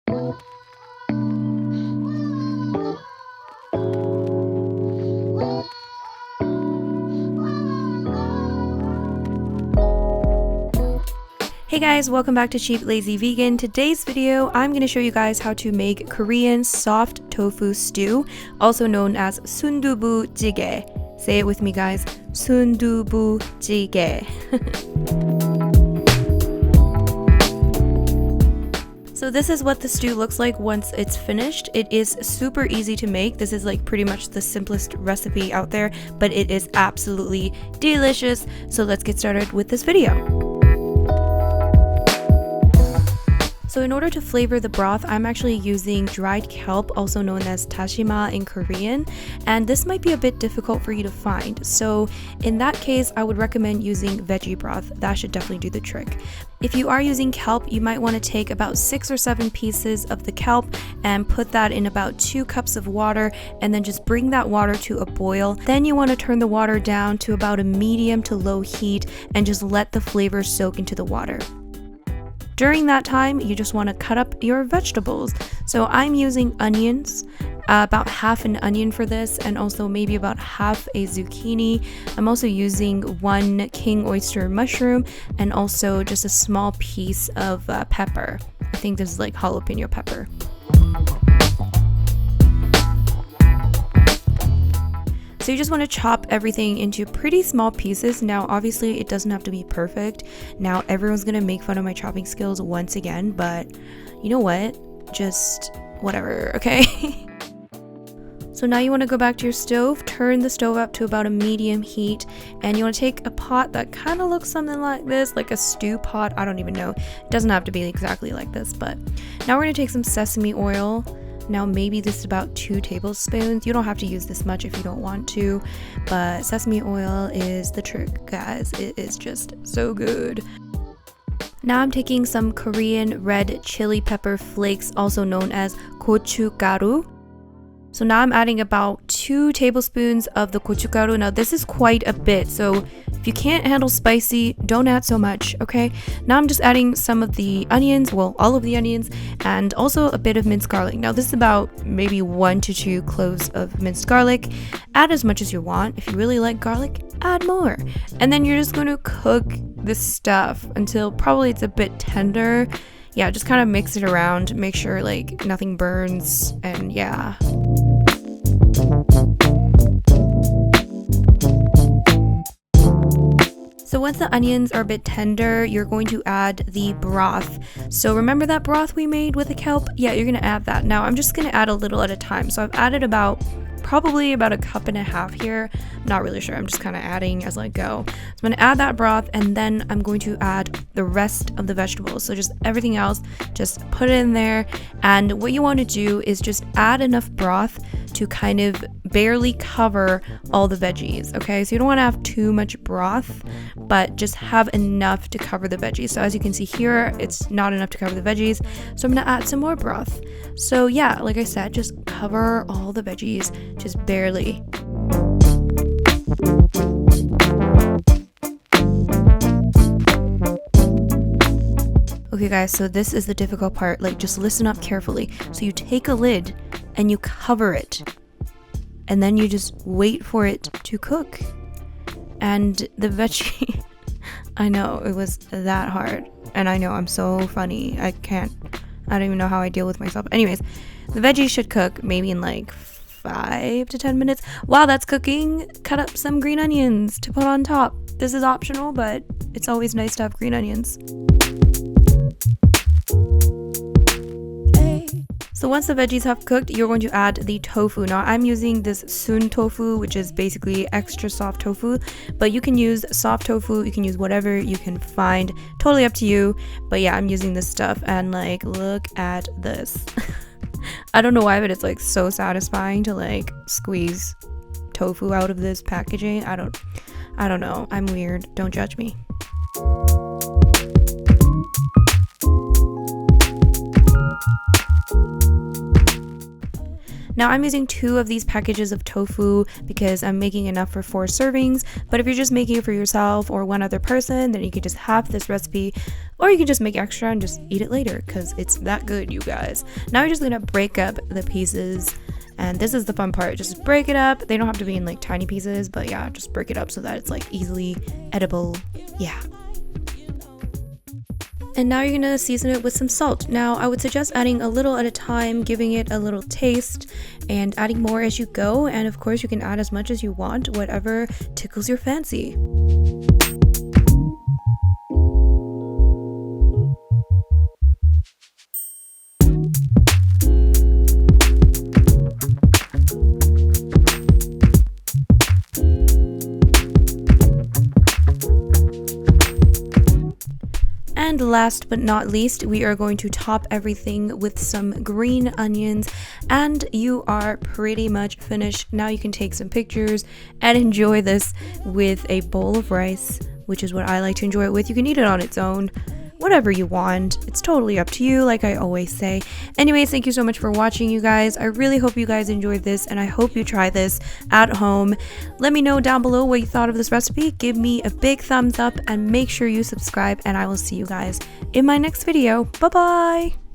Hey guys, welcome back to Cheap Lazy Vegan. Today's video, I'm going to show you guys how to make Korean soft tofu stew, also known as sundubu jjigae. Say it with me guys, sundubu jjigae. So this is what the stew looks like once it's finished. It is super easy to make. This is like pretty much the simplest recipe out there, but it is absolutely delicious. So let's get started with this video. So in order to flavor the broth, I'm actually using dried kelp, also known as dashima in Korean, and this might be a bit difficult for you to find. So in that case, I would recommend using veggie broth. That should definitely do the trick. If you are using kelp, you might want to take about 6 or 7 pieces of the kelp and put that in about 2 cups of water, and then just bring that water to a boil. Then you want to turn the water down to about a medium to low heat and just let the flavor soak into the water. During that time, you just want to cut up your vegetables. So I'm using onions, about half an onion for this, and also maybe about half a zucchini. I'm also using 1 king oyster mushroom and also just a small piece of pepper. I think this is like jalapeno pepper. So you just want to chop everything into pretty small pieces. Now obviously it doesn't have to be perfect. Now everyone's gonna make fun of my chopping skills once again, but you know what? Just whatever, okay? So now you want to go back to your stove, turn the stove up to about a medium heat, and you want to take a pot that kind of looks something like this, like a stew pot. I don't even know. It doesn't have to be exactly like this, but now we're going to take some sesame oil. Now maybe this is about 2 tablespoons. You don't have to use this much if you don't want to, but sesame oil is the trick, guys. It is just so good. Now I'm taking some Korean red chili pepper flakes, also known as GOCHUGARU. So now I'm adding about 2 tablespoons of the gochugaru. Now this is quite a bit, so if you can't handle spicy, don't add so much, okay? Now I'm just adding some of the onions, well, all of the onions, and also a bit of minced garlic. Now this is about maybe 1 to 2 cloves of minced garlic. Add as much as you want. If you really like garlic, add more. And then you're just going to cook this stuff until probably it's a bit tender. Yeah, just kind of mix it around, make sure like nothing burns, and yeah. So once the onions are a bit tender, you're going to add the broth. So remember that broth we made with the kelp? Yeah, you're gonna add that. Now I'm just gonna add a little at a time. So I've added probably about 1.5 cups here. I'm not really sure, I'm just kind of adding as I go. So I'm gonna add that broth, and then I'm going to add the rest of the vegetables. So just everything else, just put it in there. And what you want to do is just add enough broth to kind of barely cover all the veggies, okay? So you don't want to have too much broth, but just have enough to cover the veggies. So as you can see here, it's not enough to cover the veggies, so I'm gonna add some more broth. So yeah, like I said, just cover all the veggies, just barely. Okay guys, so this is the difficult part. Like, just listen up carefully. So you take a lid and you cover it, and then you just wait for it to cook. And the veggie, I know it was that hard, and I know I'm so funny. I don't even know how I deal with myself. Anyways, the veggie should cook maybe in like 5 to 10 minutes. While that's cooking, cut up some green onions to put on top. This is optional, but it's always nice to have green onions. So once the veggies have cooked, you're going to add the tofu. Now I'm using this sun tofu, which is basically extra soft tofu, but you can use soft tofu, you can use whatever you can find, totally up to you. But yeah, I'm using this stuff, and like, look at this. I don't know why, but it's like so satisfying to like squeeze tofu out of this packaging. I don't know, I'm weird, don't judge me. Now I'm using 2 of these packages of tofu because I'm making enough for 4 servings, but if you're just making it for yourself or one other person, then you could just have this recipe, or you can just make extra and just eat it later because it's that good, you guys. Now we're just gonna break up the pieces, and this is the fun part. Just break it up. They don't have to be in like tiny pieces, but yeah, just break it up so that it's like easily edible. Yeah. And now you're gonna season it with some salt. Now I would suggest adding a little at a time, giving it a little taste, and adding more as you go. And of course you can add as much as you want, whatever tickles your fancy. And last but not least, we are going to top everything with some green onions, and you are pretty much finished. Now you can take some pictures and enjoy this with a bowl of rice, which is what I like to enjoy it with. You can eat it on its own, whatever you want. It's totally up to you, like I always say. Anyways, thank you so much for watching, you guys. I really hope you guys enjoyed this, and I hope you try this at home. Let me know down below what you thought of this recipe. Give me a big thumbs up and make sure you subscribe, and I will see you guys in my next video. Bye bye.